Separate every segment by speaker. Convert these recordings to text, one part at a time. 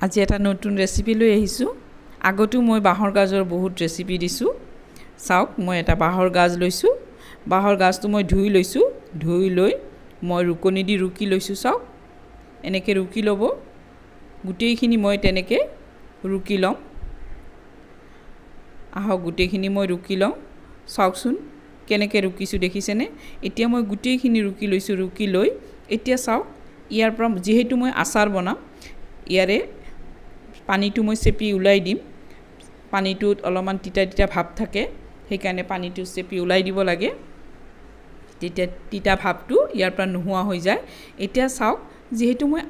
Speaker 1: আজি এটা নতুন ৰেচিপি লৈ আহিছোঁ আগতো মই বাহৰ গাজৰ বহুত ৰেচিপি দিছোঁ চাওক মই এটা বাহৰ গাজ লৈছোঁ বাহৰ গাজটো মই ধুই লৈছোঁ ধুই লৈ মই ৰুকনি দি ৰুকি লৈছোঁ চাওক এনেকে ৰুকি ল'ব গুটেইখিনি মই তেনেকে ৰুকি লম আহক গুটেইখিনি মই ৰুকি লম চাওকচোন কেনেকে ৰুকিছো দেখিছেনে এতিয়া মই গুটেইখিনি ৰুকি লৈছোঁ ৰুকি লৈ এতিয়া চাওক ইয়াৰ পৰা যেহেতু মই আচাৰ বনাম ইয়াৰে পানীটো মই চেপি উলাই দিম পানীটোত অলপমান তিতা তিতা ভাব থাকে সেইকাৰণে পানীটো চেপি উলাই দিব লাগে তিতা তিতা ভাবটো ইয়াৰ পৰা নোহোৱা হৈ যায় এতিয়া চাওক যেহেতু মই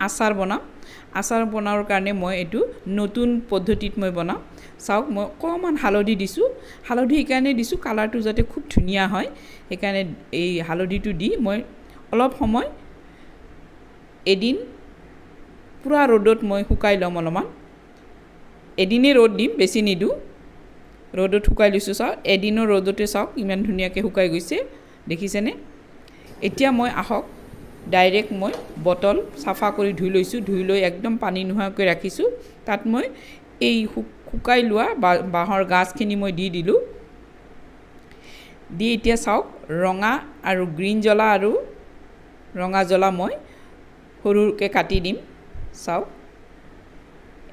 Speaker 1: আচাৰ বনাওৰ কাৰণে মই এটো নতুন পদ্ধতিত মই বনাম চাওক মই কমান হালধি দিছোঁ হালধি কাৰণে দিছোঁ কালাৰটো যাতে খুব ধুনিয়া হয় সেইকাৰণে এই হালধিটো দি মই অলপ সময় এদিন পুৰা ৰ'দত মই শুকাই লম অলপমান এদিনে ৰ'দ দিম বেছি নিদু ৰ'দত শুকাই লৈছোঁ চাওক এদিনৰ ৰ'দতে চাওক ইমান ধুনিয়াকৈ শুকাই গৈছে দেখিছেনে এতিয়া মই আহক ডাইৰেক্ট মই বটল সাফা কৰি ধুই লৈছোঁ ধুই লৈ একদম পানী নোহোৱাকৈ ৰাখিছোঁ তাত মই এই শুকাই লোৱা বাহৰ গাজখিনি মই দি দিলোঁ দি এতিয়া চাওক ৰঙা আৰু গ্ৰীন জ্বলা আৰু ৰঙা জ্বলা মই সৰুকৈ কাটি দিম চাওক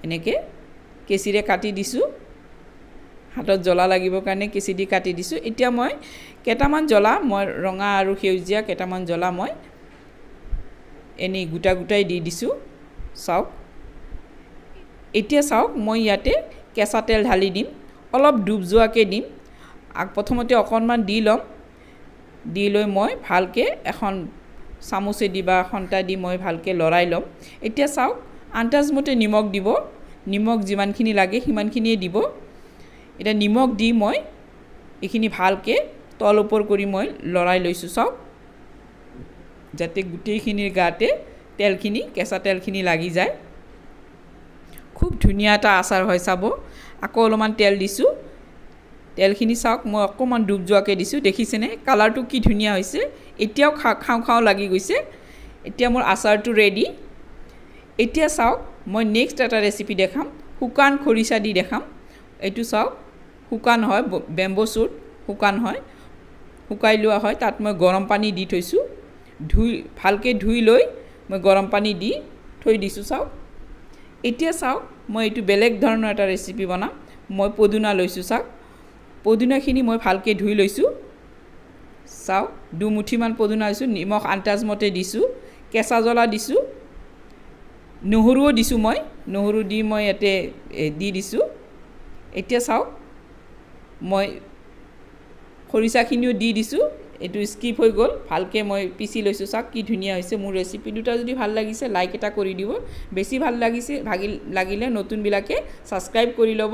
Speaker 1: এনেকৈ কেচিৰে কাটি দিছোঁ হাতত জ্বলা লাগিব কাৰণে কেচি দি কাটি দিছোঁ এতিয়া মই কেটামান জ্বলা মই ৰঙা আৰু সেউজীয়া কেটামান জ্বলা মই এনে গুটা গুটাই দি দিছোঁ চাওক এতিয়া চাওক মই ইয়াতে কেঁচা তেল ঢালি দিম অলপ ডুব যোৱাকৈ দিম প্ৰথমতে অকণমান দি ল'ম দি লৈ মই ভালকৈ এখন চামুচে দি বা খন্তা দি মই ভালকৈ লৰাই ল'ম এতিয়া চাওক আন্দাজমতে নিমখ দিব নিমখ যিমানখিনি লাগে সিমানখিনিয়ে দিব এটা নিমখ দি মই এইখিনি ভালকৈ তল ওপৰ কৰি মই লৰাই লৈছোঁ চাওক যাতে গুটেইখিনিৰ গাতে তেলখিনি কেঁচা তেলখিনি লাগি যায় খুব ধুনিয়া এটা আচাৰ হয় চাব আকৌ অলপমান তেল দিছোঁ তেলখিনি চাওক মই অকণমান ডুব যোৱাকৈ দিছোঁ দেখিছেনে কালাৰটো কি ধুনিয়া হৈছে এতিয়াও খাওঁ খাওঁ লাগি গৈছে এতিয়া মোৰ আচাৰটো ৰেডি এতিয়া চাওক মই নেক্সট এটা ৰেচিপি দেখাম xukan খৰিচা দি দেখাম এইটো চাওক xukan হয় বেম্বো শ্বুট xukan হয় শুকাই লোৱা হয় তাত মই গৰম পানী দি থৈছোঁ ভালকৈ ধুই লৈ মই গৰম পানী দি থৈ দিছোঁ চাওক এতিয়া চাওক মই এইটো বেলেগ ধৰণৰ এটা ৰেচিপি বনাম মই পদুনা লৈছোঁ চাওক পদুনাখিনি মই ভালকৈ ধুই লৈছোঁ চাওক দুমুঠিমান পদুনা লৈছোঁ নিমখ আন্দাজমতে দিছোঁ কেঁচা জ্বলা দিছোঁ নহৰুও দিছোঁ মই নহৰু দি মই ইয়াতে দি দিছোঁ এতিয়া চাওক মই খৰিচাখিনিও দি দিছোঁ এইটো স্কিপ হৈ গ'ল ভালকৈ মই পিচি লৈছোঁ চাওক কি ধুনীয়া হৈছে মোৰ ৰেচিপি দুটা যদি ভাল লাগিছে লাইক এটা কৰি দিব বেছি ভাল লাগিলে নতুনবিলাকে ছাবস্ক্ৰাইব কৰি ল'ব